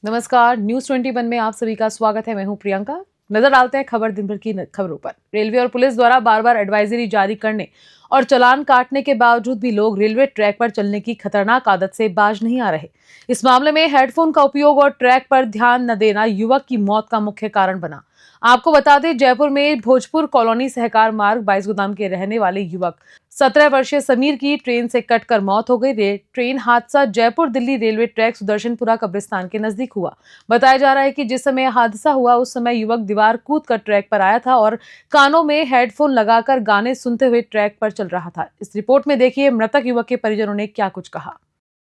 नमस्कार, न्यूज 21 में आप सभी का स्वागत है। मैं हूं प्रियंका। नजर डालते हैं खबर दिन भर की खबरों पर। रेलवे और पुलिस द्वारा बार बार एडवाइजरी जारी करने और चालान काटने के बावजूद भी लोग रेलवे ट्रैक पर चलने की खतरनाक आदत से बाज नहीं आ रहे। इस मामले में हेडफोन का उपयोग और ट्रैक पर ध्यान न देना युवक की मौत का मुख्य कारण बना। आपको बता दें, जयपुर में भोजपुर कॉलोनी सहकार मार्ग 22 गोदाम के रहने वाले युवक 17 वर्षीय समीर की ट्रेन से कटकर मौत हो गई। ट्रेन हादसा जयपुर दिल्ली रेलवे ट्रैक सुदर्शनपुरा कब्रिस्तान के नजदीक हुआ। बताया जा रहा है कि जिस समय हादसा हुआ उस समय युवक दीवार कूद कर ट्रैक पर आया था और कानों में हेडफोन लगाकर गाने सुनते हुए ट्रैक पर चल रहा था। इस रिपोर्ट में देखिए मृतक युवक के परिजनों ने क्या कुछ कहा।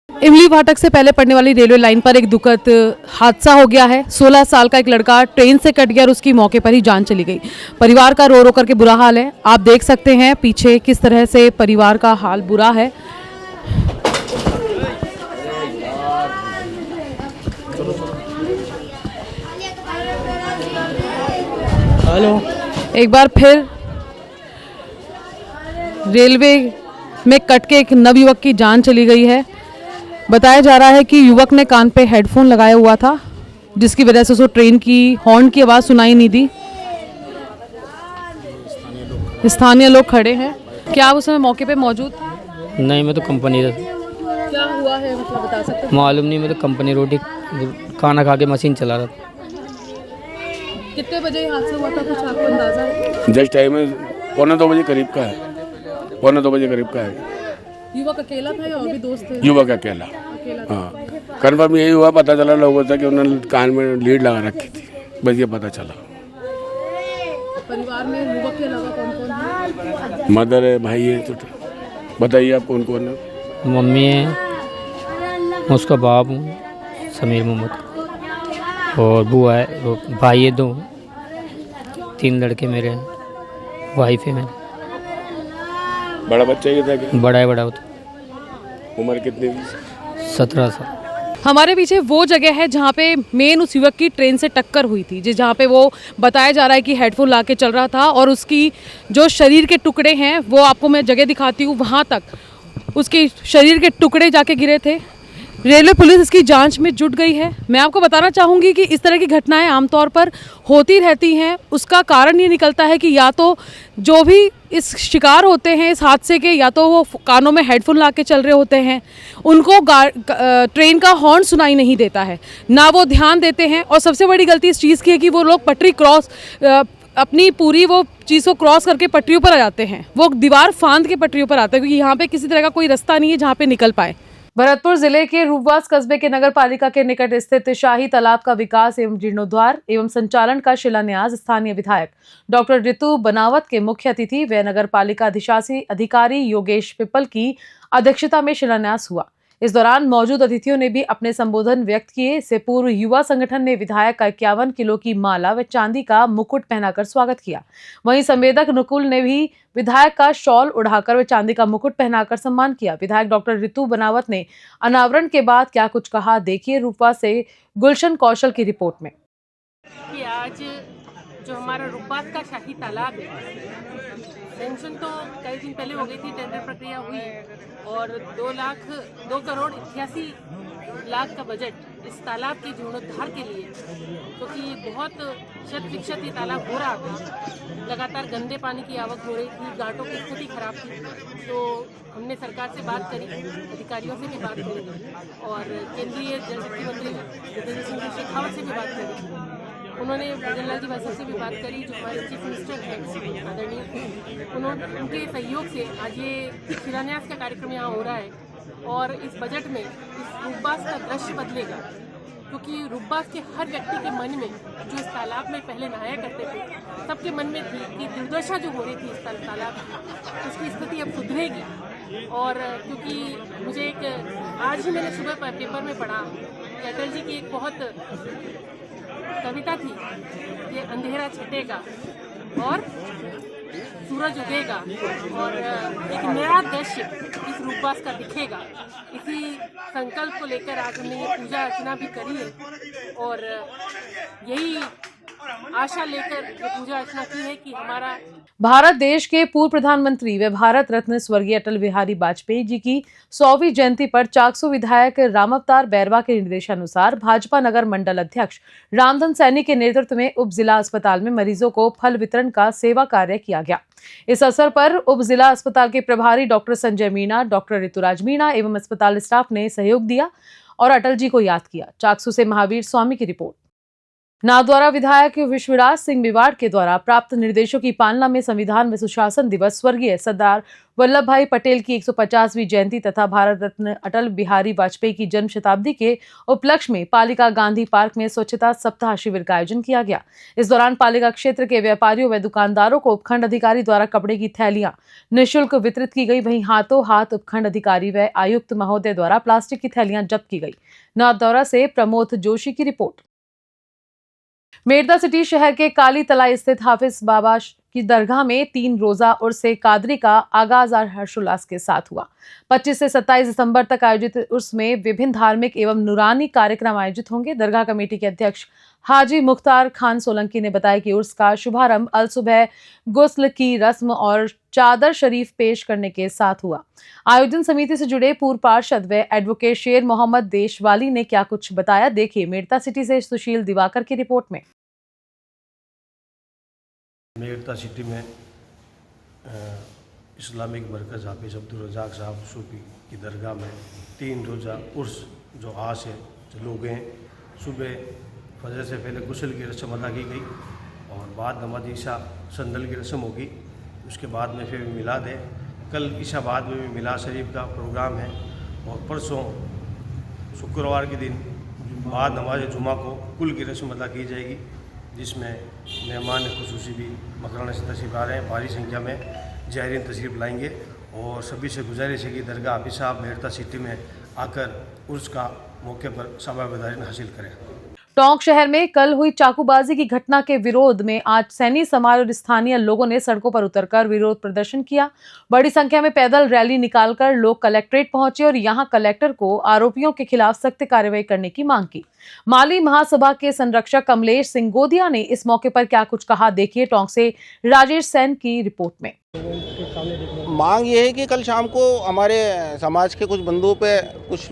इमली फाटक से पहले पड़ने वाली रेलवे लाइन पर एक दुखद हादसा हो गया है। 16 साल का एक लड़का ट्रेन से कट गया और उसकी मौके पर ही जान चली गई। परिवार का रो रो करके बुरा हाल है। आप देख सकते हैं पीछे किस तरह से परिवार का हाल बुरा है। हेलो, एक बार फिर रेलवे में कट के एक नवयुवक की जान चली गई है। बताया जा रहा है कि युवक ने कान पे हेडफोन लगाया हुआ था, जिसकी वजह से उसको ट्रेन की हॉर्न की आवाज़ सुनाई नहीं दी। स्थानीय लोग खड़े हैं। क्या आप उस समय मौके पे मौजूद थे? नहीं, मैं तो कंपनी था। क्या हुआ है मतलब बता सकते हैं? मालूम नहीं, मैं तो कंपनी रोटी खाना खा के मशीन चला रहा था। कितने बजे हादसा हुआ था, कुछ आपको अंदाजा है? जस्ट टाइम है 1:45 करीब का है। 1:45 करीब का है। युवक अकेला था या और भी दोस्त थे? युवक अकेला। अकेला। हाँ, कन्फर्म यही हुआ, पता चला लोगों से कि उन्होंने कान में लीड लगा रखी थी, बस ये पता चला। परिवार में युवक के अलावा कौन कौन है? मदर है, भाई है, तो बताइए आप कौन कौन है? मम्मी है, मैं उसका बाप हूँ समीर मोहम्मद, और बुआ है, वो भाई है 2, 3 लड़के मेरे हैं, वाइफ है मेरी। बड़ा बच्चा ही था क्या? बड़ा है, बड़ा होता। उम्र कितनी थी? 17 साल। हमारे पीछे वो जगह है जहाँ पे मेन उस युवक की ट्रेन से टक्कर हुई थी, जहाँ पे वो बताया जा रहा है कि हेडफोन ला के चल रहा था और उसकी जो शरीर के टुकड़े हैं वो आपको मैं जगह दिखाती हूँ, वहाँ तक उसके शरीर के टुकड़े जाके गिरे थे। रेलवे पुलिस इसकी जांच में जुट गई है। मैं आपको बताना चाहूँगी कि इस तरह की घटनाएं आमतौर पर होती रहती हैं। उसका कारण ये निकलता है कि या तो जो भी इस शिकार होते हैं इस हादसे के, या तो वो कानों में हेडफोन ला के चल रहे होते हैं, उनको ट्रेन का हॉर्न सुनाई नहीं देता है, ना वो ध्यान देते हैं। और सबसे बड़ी गलती इस चीज़ की है कि वो लोग पटरी क्रॉस अपनी पूरी वो चीज़ को क्रॉस करके पटरियों पर आ जाते हैं। वो दीवार फांद के पटरियों पर आते हैं, क्योंकि यहाँ पे किसी तरह का कोई रास्ता नहीं है जहाँ पे निकल पाए। भरतपुर जिले के रूपवास कस्बे के नगर पालिका के निकट स्थित शाही तालाब का विकास एवं जीर्णोद्धार एवं संचालन का शिलान्यास स्थानीय विधायक डॉक्टर ऋतु बनावत के मुख्य अतिथि व नगर पालिका अधिशासी अधिकारी योगेश पिपल की अध्यक्षता में शिलान्यास हुआ। इस दौरान मौजूद अतिथियों ने भी अपने संबोधन व्यक्त किए। इससे पूर्व युवा संगठन ने विधायक का 51 किलो की माला व चांदी का मुकुट पहनाकर स्वागत किया। वहीं संवेदक नुकुल ने भी विधायक का शॉल उड़ाकर व चांदी का मुकुट पहनाकर सम्मान किया। विधायक डॉक्टर ऋतु बनावत ने अनावरण के बाद क्या कुछ कहा, देखिए रूपा से गुलशन कौशल की रिपोर्ट में। कि आज जो हमारा रूपवास का शाही तालाब है, सेंक्शन तो कई दिन पहले हो गई थी, टेंडर प्रक्रिया हुई और 2 करोड़ 88 लाख का बजट इस तालाब के जीर्णोद्धार के लिए, क्योंकि बहुत 100% ये तालाब हो रहा था। लगातार गंदे पानी की आवक हो रही थी, घाटों की स्थिति खराब थी। तो हमने सरकार से बात करी, अधिकारियों से भी बात करी और केंद्रीय जल शक्ति मंत्री गजेंद्र सिंह शेखावत से भी बात करी। उन्होंने भजनलाल जी भाषा से भी बात करी, जो हमारे चीफ मिनिस्टर हैं आदरणीय, उनके सहयोग से आज ये शिलान्यास का कार्यक्रम यहाँ हो रहा है। और इस बजट में इस रूपवास का दृश्य बदलेगा, क्योंकि रूपवास के हर व्यक्ति के मन में, जो इस तालाब में पहले नहाया करते थे, सबके मन में थी कि दुर्दशा जो हो रही थी इस तालाब की, उसकी स्थिति अब सुधरेगी। और क्योंकि मुझे आज ही मैंने सुबह पेपर में पढ़ा कि अटल जी की एक बहुत कविता थी, ये अंधेरा छटेगा और सूरज उगेगा और एक नया दृश्य इस रूपवास का दिखेगा। इसी संकल्प को लेकर आज हमने ये पूजा अर्चना भी करी है और यही आशा लेकर ये पूजा अर्चना की है कि हमारा भारत देश के पूर्व प्रधानमंत्री व भारत रत्न स्वर्गीय अटल बिहारी वाजपेयी जी की 100वीं जयंती पर चाकसू विधायक रामावतार बैरवा के निर्देशानुसार भाजपा नगर मंडल अध्यक्ष रामधन सैनी के नेतृत्व में उप जिला अस्पताल में मरीजों को फल वितरण का सेवा कार्य किया गया। इस अवसर पर उप जिला अस्पताल के प्रभारी डॉक्टर संजय मीणा, डॉक्टर ऋतुराज मीणा एवं अस्पताल स्टाफ ने सहयोग दिया और अटल जी को याद किया। चाकसू से महावीर स्वामी की रिपोर्ट। नाथद्वारा विधायक विश्वराज सिंह मेवाड़ के द्वारा प्राप्त निर्देशों की पालना में संविधान व सुशासन दिवस, स्वर्गीय सरदार वल्लभ भाई पटेल की 150वीं जयंती तथा भारत रत्न अटल बिहारी वाजपेयी की जन्म शताब्दी के उपलक्ष्य में पालिका गांधी पार्क में स्वच्छता सप्ताह शिविर का आयोजन किया गया। इस दौरान पालिका क्षेत्र के व्यापारियों व दुकानदारों को उपखंड अधिकारी द्वारा कपड़े की थैलियां निःशुल्क वितरित की गई। वहीं हाथों हाथ उपखंड अधिकारी व आयुक्त महोदय द्वारा प्लास्टिक की थैलियां जब्त की गई। नाथद्वारा से प्रमोद जोशी की रिपोर्ट। मेड़ता सिटी शहर के काली तलाई स्थित हाफिज बाबा की दरगाह में 3 रोजा उर्स-ए कादरी का आगाज हर्षोल्लास के साथ हुआ। 25 से 27 दिसंबर तक आयोजित उर्स में विभिन्न धार्मिक एवं नूरानी कार्यक्रम आयोजित होंगे। दरगाह कमेटी के अध्यक्ष हाजी मुख्तार खान सोलंकी ने बताया कि उर्स का शुभारंभ अल सुबह गुस्ल की रस्म और चादर शरीफ पेश करने के साथ हुआ। आयोजन समिति से जुड़े पूर्व पार्षद व एडवोकेट शेर मोहम्मद देशवाली ने क्या कुछ बताया, देखिए मेड़ता सिटी से सुशील दिवाकर की रिपोर्ट में। मेड़ता सिटी में इस्लामिक मरकज़ हाफिज अब्दुल रज़ाक साहब सूफी की दरगाह में 3 रोज़ा उर्स जो आज से चालू गए। सुबह फजर से पहले गुस्ल की रस्म अदा की गई और बाद नमाज ईशा संदल की रस्म होगी। उसके बाद में फिर मिलाद है। कल ईशा बाद में भी मिलाद शरीफ का प्रोग्राम है और परसों शुक्रवार के दिन बाद नमाज जुमा को कुल की रस्म अदा की जाएगी, जिसमें मेहमान खुसूसी भी मकराना से तशरीफ आ रहे हैं। भारी संख्या में ज़ायरीन तशरीफ लाएंगे और सभी से गुजारिश है कि दरगाह हाफिज साहब मेड़ता सिटी में आकर उर्स का मौके पर समाबदारी हासिल करें। टोंक शहर में कल हुई चाकूबाजी की घटना के विरोध में आज सैनी समाज और स्थानीय लोगों ने सड़कों पर उतरकर विरोध प्रदर्शन किया। बड़ी संख्या में पैदल रैली निकालकर लोग कलेक्ट्रेट पहुंचे और यहां कलेक्टर को आरोपियों के खिलाफ सख्त कार्रवाई करने की मांग की। माली महासभा के संरक्षक कमलेश सिंह गोदिया ने इस मौके पर क्या कुछ कहा, देखिए टोंक से राजेश सैन की रिपोर्ट में। मांग ये है कि कल शाम को हमारे समाज के कुछ बंधुओं पे कुछ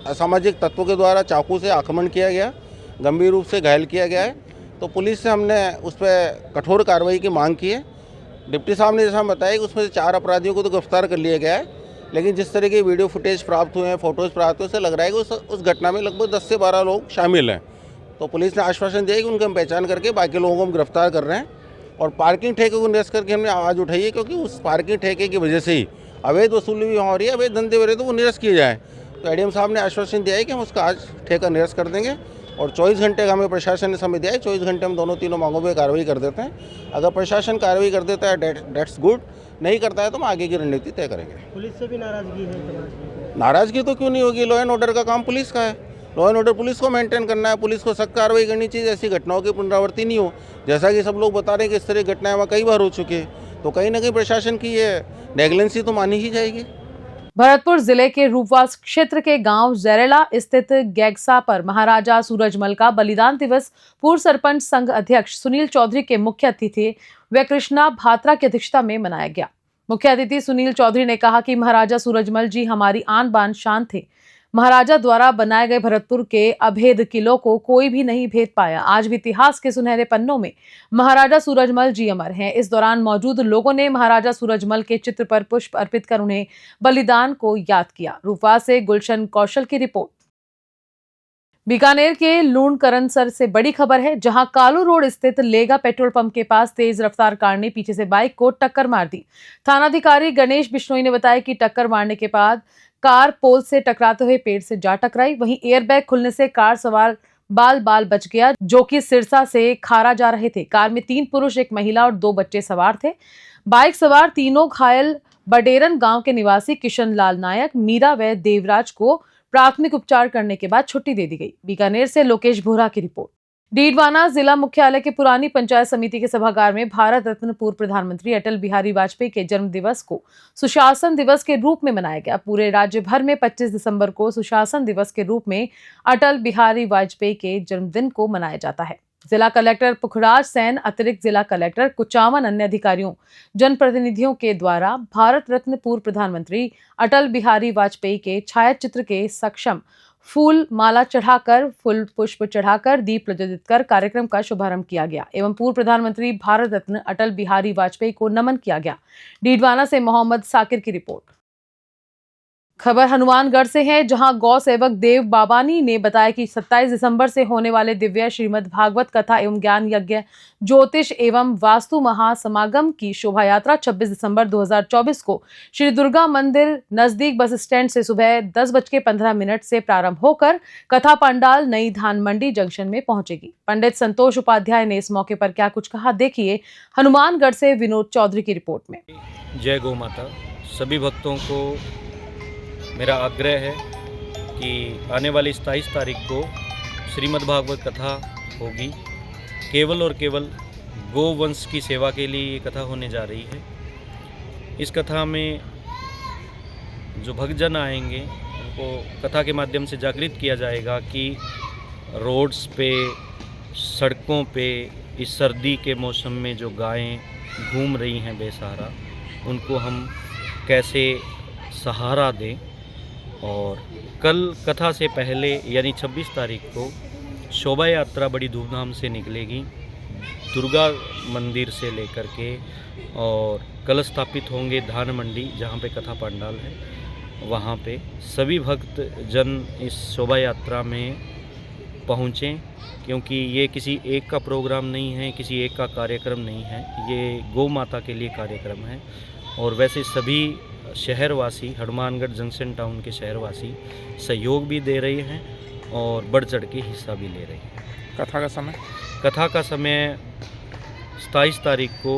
असामाजिक तत्वों के द्वारा चाकू से आक्रमण किया गया, गंभीर रूप से घायल किया गया है। तो पुलिस से हमने उस पर कठोर कार्रवाई की मांग की है। डिप्टी साहब ने जैसा बताया कि उसमें से 4 अपराधियों को तो गिरफ्तार कर लिया गया है, लेकिन जिस तरह के वीडियो फुटेज प्राप्त हुए हैं, फोटोज़ प्राप्त हुए, उससे लग रहा है कि उस घटना में लगभग 10 से 12 लोग शामिल हैं। तो पुलिस ने आश्वासन दिया कि उनकी हम पहचान करके बाकी लोगों को हम गिरफ्तार कर रहे हैं। और पार्किंग ठेके को निरस्त करके हमने आवाज़ उठाई है, क्योंकि उस पार्किंग ठेके की वजह से ही अवैध वसूली भी हो रही है, अवैध धंधे हो रहे, तो वो निरस्त किए जाए। तो एडीएम साहब ने आश्वासन दिया है कि हम उसका आज ठेका निरस्त कर देंगे और 24 घंटे का हमें प्रशासन ने समय दिया है। 24 घंटे हम दोनों तीनों मांगों पर कार्रवाई कर देते हैं। अगर प्रशासन कार्रवाई कर देता है डेट्स गुड, नहीं करता है तो हम आगे की रणनीति तय करेंगे। पुलिस से भी नाराजगी है? नाराजगी तो क्यों नहीं होगी, लॉ एंड ऑर्डर का काम पुलिस का है। लॉ एंड ऑर्डर पुलिस को मेंटेन करना है, पुलिस को सख्त कार्रवाई करनी चाहिए, ऐसी घटनाओं की पुनरावृत्ति नहीं हो। जैसा कि सब लोग बता रहे हैं कि इस तरह की घटनाएं वहाँ कई बार हो चुकी है, तो कहीं ना कहीं प्रशासन की ये नेगलेंसी तो मानी ही जाएगी। भरतपुर जिले के रूपवास क्षेत्र के गांव जरेला स्थित गैगसा पर महाराजा सूरजमल का बलिदान दिवस पूर्व सरपंच संघ अध्यक्ष सुनील चौधरी के मुख्य अतिथि व कृष्णा भात्रा की अध्यक्षता में मनाया गया। मुख्य अतिथि सुनील चौधरी ने कहा कि महाराजा सूरजमल जी हमारी आन बान शान थे। महाराजा द्वारा बनाए गए भरतपुर के अभेद किलों को कोई भी नहीं भेद पाया। आज भी इतिहास के सुनहरे पन्नों में महाराजा सूरजमल जी अमर हैं। इस दौरान मौजूद लोगों ने महाराजा सूरजमल के चित्र पर पुष्प अर्पित कर उन्हें बलिदान को याद किया। रूपवास से गुलशन कौशल की रिपोर्ट। बीकानेर के लूणकरनसर से बड़ी खबर है, जहां कालू रोड स्थित लेगा पेट्रोल पंप के पास तेज रफ्तार कार ने पीछे से बाइक को टक्कर मार दी। थानाधिकारी गणेश बिश्नोई ने बताया कि टक्कर मारने के बाद कार पोल से टकराते हुए पेड़ से जा टकराई। वहीं एयरबैग खुलने से कार सवार बाल बच गया, जो कि सिरसा से खारा जा रहे थे। कार में 3 पुरुष, 1 महिला और 2 बच्चे सवार थे। बाइक सवार तीनों घायल बडेरन गांव के निवासी किशन लाल नायक, मीरा व देवराज को प्राथमिक उपचार करने के बाद छुट्टी दे दी गई। बीकानेर से लोकेश भोरा की रिपोर्ट। डीडवाना जिला मुख्यालय के पुरानी पंचायत समिति के सभागार में भारत रत्न पूर्व प्रधानमंत्री अटल बिहारी वाजपेयी के जन्म दिवस को सुशासन दिवस के रूप में मनाया गया। पूरे राज्य भर में 25 दिसंबर को सुशासन दिवस के रूप में अटल बिहारी वाजपेयी के जन्मदिन को मनाया जाता है। जिला कलेक्टर पुखराज सैन, अतिरिक्त जिला कलेक्टर कुचामन, अन्य अधिकारियों, जनप्रतिनिधियों के द्वारा भारत रत्न पूर्व प्रधानमंत्री अटल बिहारी वाजपेयी के छायाचित्र के सक्षम फूल माला चढ़ाकर, फूल पुष्प चढ़ाकर, दीप प्रज्वलित कर कार्यक्रम का शुभारंभ किया गया एवं पूर्व प्रधानमंत्री भारत रत्न अटल बिहारी वाजपेयी को नमन किया गया। डीडवाना से मोहम्मद साकिर की रिपोर्ट। खबर हनुमानगढ़ से है, जहां गौ सेवक देव बाबानी ने बताया कि 27 दिसंबर से होने वाले दिव्य श्रीमद् भागवत कथा एवं ज्ञान यज्ञ, ज्योतिष एवं वास्तु महासमागम की शोभा यात्रा 26 दिसंबर 2024 को श्री दुर्गा मंदिर नजदीक बस स्टैंड से सुबह 10:15 से प्रारंभ होकर कथा पंडाल नई धान मंडी जंक्शन में पहुंचेगी। पंडित संतोष उपाध्याय ने इस मौके पर क्या कुछ कहा, देखिए हनुमानगढ़ से विनोद चौधरी की रिपोर्ट में। जय गौ माता। सभी भक्तों को मेरा आग्रह है कि आने वाली 27 तारीख को श्रीमद् भागवत कथा होगी। केवल और केवल गोवंश की सेवा के लिए ये कथा होने जा रही है। इस कथा में जो भक्तजन आएंगे उनको कथा के माध्यम से जागृत किया जाएगा कि रोड्स पे, सड़कों पे इस सर्दी के मौसम में जो गायें घूम रही हैं बेसहारा, उनको हम कैसे सहारा दें। और कल कथा से पहले यानी 26 तारीख को शोभा यात्रा बड़ी धूमधाम से निकलेगी दुर्गा मंदिर से लेकर के, और कल स्थापित होंगे धान मंडी जहाँ पे कथा पंडाल है। वहाँ पे सभी भक्त जन इस शोभा यात्रा में पहुँचें, क्योंकि ये किसी एक का प्रोग्राम नहीं है, किसी एक का कार्यक्रम नहीं है, ये गौ माता के लिए कार्यक्रम है। और वैसे सभी शहरवासी, हनुमानगढ़ जंक्शन टाउन के शहरवासी सहयोग भी दे रहे हैं और बढ़ चढ़ के हिस्सा भी ले रहे हैं। कथा का समय? कथा का समय 27 तारीख को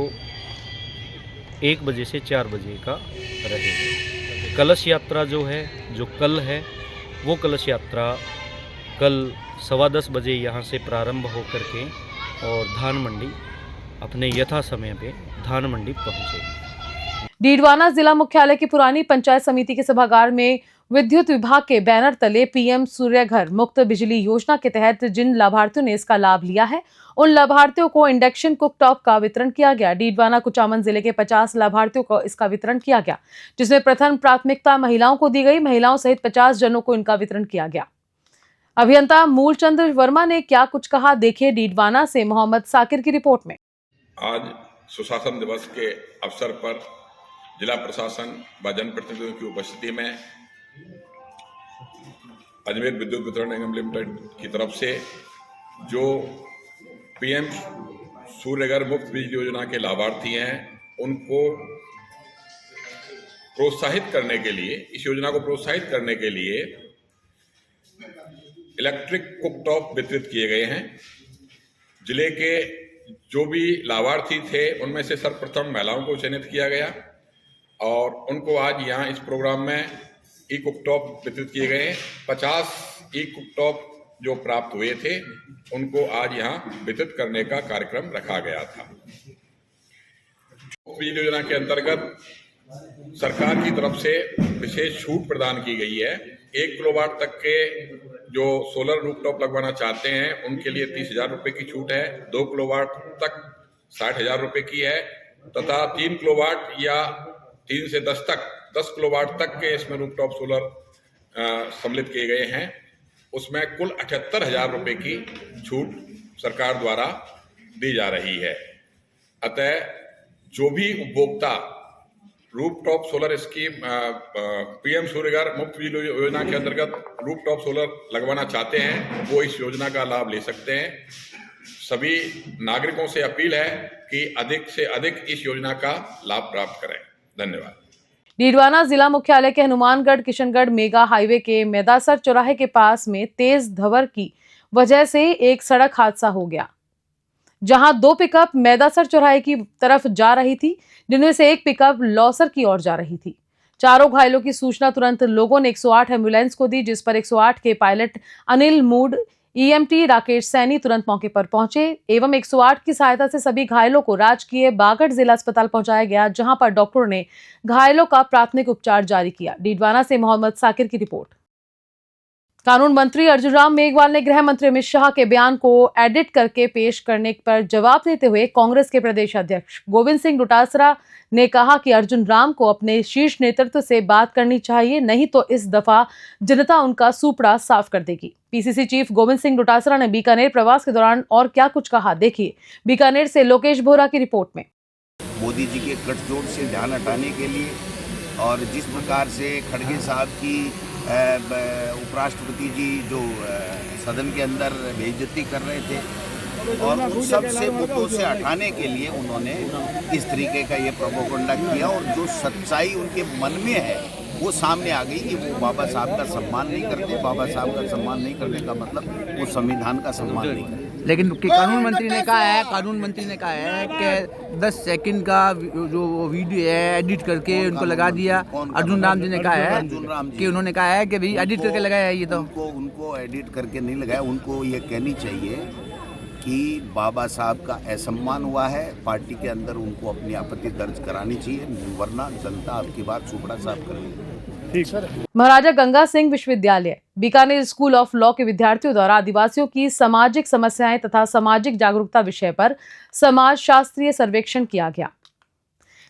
1 बजे से 4 बजे का रहेगा। कलश यात्रा जो है, जो कल है, वो कलश यात्रा कल 10:15 बजे यहाँ से प्रारंभ होकर के और धान मंडी अपने यथा समय पे धान मंडी पहुँचेगी। डीडवाना जिला मुख्यालय की पुरानी पंचायत समिति के सभागार में विद्युत विभाग के बैनर तले पीएम सूर्य घर मुफ्त बिजली योजना के तहत जिन लाभार्थियों ने इसका लाभ लिया है, उन लाभार्थियों को इंडक्शन कुकटॉप का वितरण किया गया। डीडवाना कुचामन जिले के 50 लाभार्थियों को इसका वितरण किया गया, जिसमें प्रथम प्राथमिकता महिलाओं को दी गई। महिलाओं सहित 50 जनों को इनका वितरण किया गया। अभियंता मूलचंद वर्मा ने क्या कुछ कहा, देखिए डीडवाना से मोहम्मद साकिर की रिपोर्ट में। आज सुशासन दिवस के अवसर पर जिला प्रशासन व जनप्रतिनिधियों की उपस्थिति में अजमेर विद्युत वितरण निगम लिमिटेड की तरफ से जो पीएम सूर्यघर मुफ्त बिजली योजना के लाभार्थी हैं, उनको प्रोत्साहित करने के लिए, इस योजना को प्रोत्साहित करने के लिए इलेक्ट्रिक कुकटॉप वितरित किए गए हैं। जिले के जो भी लाभार्थी थे उनमें से सर्वप्रथम महिलाओं को चयनित किया गया और उनको आज यहाँ इस प्रोग्राम में ई कुकटॉप वितरित किए गए हैं। 50 ई कुकटॉप जो प्राप्त हुए थे उनको आज यहाँ वितरित करने का कार्यक्रम रखा गया था। बिजली योजना के अंतर्गत सरकार की तरफ से विशेष छूट प्रदान की गई है। 1 किलोवाट तक के जो सोलर रूफटॉप लगवाना चाहते हैं उनके लिए 30,000 रुपये की छूट है। 2 किलोवाट तक 60,000 रुपये की है तथा 3 किलोवाट या 3 से 10 तक 10 किलोवाट तक के इसमें रूफटॉप सोलर सम्मिलित किए गए हैं। उसमें कुल 78,000 रुपये की छूट सरकार द्वारा दी जा रही है। अतः जो भी उपभोक्ता rooftop solar scheme PM Surya Ghar मुफ्त बिजली योजना के अंतर्गत रूफटॉप सोलर लगवाना चाहते हैं वो इस योजना का लाभ ले सकते हैं। सभी नागरिकों से अपील है कि अधिक से अधिक इस योजना का लाभ प्राप्त करें। धन्यवाद। डीडवाना जिला मुख्यालय के हनुमानगढ़ किशनगढ़ मेगा हाईवे के मैदासर चौराहे के पास में तेज धवर की वजह से एक सड़क हादसा हो गया, जहां 2 पिकअप मैदासर चौराहे की तरफ जा रही थी, जिनमें से एक पिकअप लौसर की ओर जा रही थी। चारों घायलों की सूचना तुरंत लोगों ने 108 एम्बुलेंस को दी, जिस पर 108 के pilot Anil mood, EMT Rakesh Saini तुरंत मौके पर पहुंचे एवं 108 की सहायता से सभी घायलों को राजकीय बागड़ जिला अस्पताल पहुंचाया गया, जहां पर डॉक्टरों ने घायलों का प्राथमिक उपचार जारी किया। डीडवाना से मोहम्मद साकिर की रिपोर्ट। कानून मंत्री अर्जुन राम मेघवाल ने गृह मंत्री अमित शाह के बयान को एडिट करके पेश करने पर जवाब देते हुए कांग्रेस के प्रदेश अध्यक्ष गोविंद सिंह डोटासरा ने कहा कि अर्जुन राम को अपने शीर्ष नेतृत्व से बात करनी चाहिए, नहीं तो इस दफा जनता उनका सूपड़ा साफ कर देगी। पीसीसी चीफ गोविंद सिंह डोटासरा ने बीकानेर प्रवास के दौरान और क्या कुछ कहा, देखिए बीकानेर से लोकेश बोहरा की रिपोर्ट में। मोदी जी के गठजोड़ से ध्यान हटाने के लिए और जिस प्रकार से खड़गे साहब की उपराष्ट्रपति जी जो सदन के अंदर बेइज्जती कर रहे थे और उन सब से मुद्दों से हटाने के लिए उन्होंने इस तरीके का ये प्रोपोगंडा किया और जो सच्चाई उनके मन में है वो सामने आ गई कि वो बाबा साहब का सम्मान नहीं करते। बाबा साहब का सम्मान नहीं करने का मतलब वो संविधान का सम्मान नहीं करते। लेकिन कानून मंत्री ने कहा है कि 10 सेकंड का जो वीडियो है एडिट करके उनको लगा दिया। अर्जुन राम जी ने कहा है कि उन्होंने कहा है कि भाई एडिट करके लगाया है। ये तो उनको एडिट करके नहीं लगाया, उनको ये कहनी चाहिए कि बाबा साहब का असम्मान हुआ है, पार्टी के अंदर उनको अपनी आपत्ति दर्ज करानी चाहिए, वरना जनता आपकी बात सुपड़ा साफ करेगी। महाराजा गंगा सिंह विश्वविद्यालय बीकानेर स्कूल ऑफ लॉ के विद्यार्थियों द्वारा आदिवासियों की सामाजिक समस्याएं तथा सामाजिक जागरूकता विषय पर समाज शास्त्रीय सर्वेक्षण किया गया।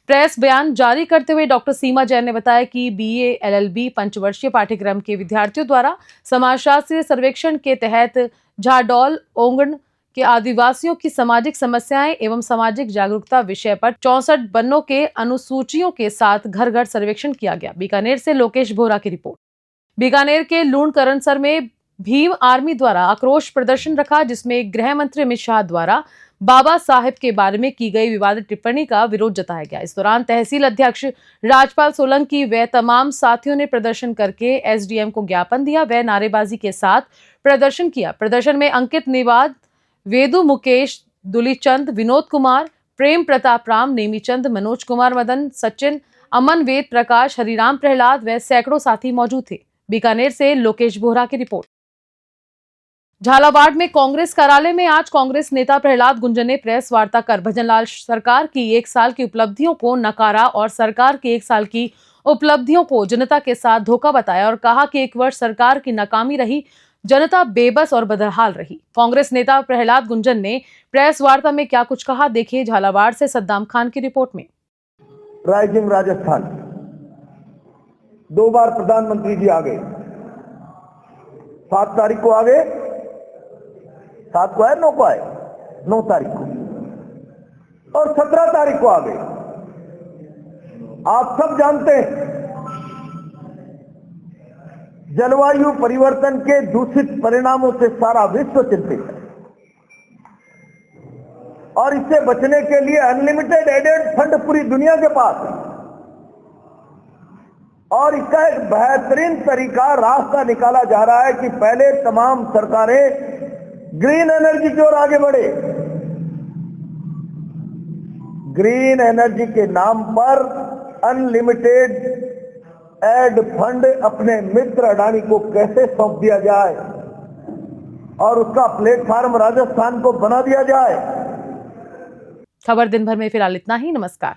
प्रेस बयान जारी करते हुए डॉक्टर सीमा जैन ने बताया कि बीए एलएलबी पंचवर्षीय पाठ्यक्रम के विद्यार्थियों द्वारा समाजशास्त्रीय सर्वेक्षण के तहत झाडोल ओंगन के आदिवासियों की सामाजिक समस्याएं एवं सामाजिक जागरूकता विषय पर 64 बनों के अनुसूचियों के साथ घर घर सर्वेक्षण किया गया। बीकानेर से लोकेश बोहरा की रिपोर्ट। बीकानेर के लूणकरणसर में भीम आर्मी द्वारा आक्रोश प्रदर्शन रखा, जिसमें गृह मंत्री अमित शाह द्वारा बाबा साहेब के बारे में की गई विवादित टिप्पणी का विरोध जताया गया। इस दौरान तहसील अध्यक्ष राजपाल सोलंकी व तमाम साथियों ने प्रदर्शन करके एसडीएम को ज्ञापन दिया व नारेबाजी के साथ प्रदर्शन किया। प्रदर्शन में अंकित निवाद, वेदु मुकेश, दुलीचंद, विनोद कुमार, प्रेम प्रताप राम, नेमीचंद, मनोज कुमार, मदन, सचिन, अमन, वेद प्रकाश, हरिराम प्रहलाद व सैकड़ों साथी मौजूद थे। बीकानेर से लोकेश बोहरा की रिपोर्ट। झालावाड़ में कांग्रेस कार्यालय में आज कांग्रेस नेता प्रहलाद गुंजन ने प्रेस वार्ता कर भजनलाल सरकार की 1 साल की उपलब्धियों को नकारा और सरकार की 1 साल की उपलब्धियों को जनता के साथ धोखा बताया और कहा कि 1 वर्ष सरकार की नाकामी रही, जनता बेबस और बदहाल रही। कांग्रेस नेता प्रहलाद गुंजन ने प्रेस वार्ता में क्या कुछ कहा, देखिए झालावाड़ से सद्दाम खान की रिपोर्ट में। रायजिंग राजस्थान 2 बार प्रधानमंत्री जी आ गए, 7 तारीख को आ गए, 7 को आए, 9 को आए, 9 तारीख को, और 17 तारीख को आ गए। आप सब जानते हैं जलवायु परिवर्तन के दूषित परिणामों से सारा विश्व चिंतित है और इससे बचने के लिए अनलिमिटेड एडेड फंड पूरी दुनिया के पास है और इसका एक बेहतरीन तरीका रास्ता निकाला जा रहा है कि पहले तमाम सरकारें ग्रीन एनर्जी की ओर आगे बढ़े। ग्रीन एनर्जी के नाम पर अनलिमिटेड एड फंड अपने मित्र अडानी को कैसे सौंप दिया जाए और उसका प्लेटफॉर्म राजस्थान को बना दिया जाए। खबर दिन भर में फिलहाल इतना ही। नमस्कार।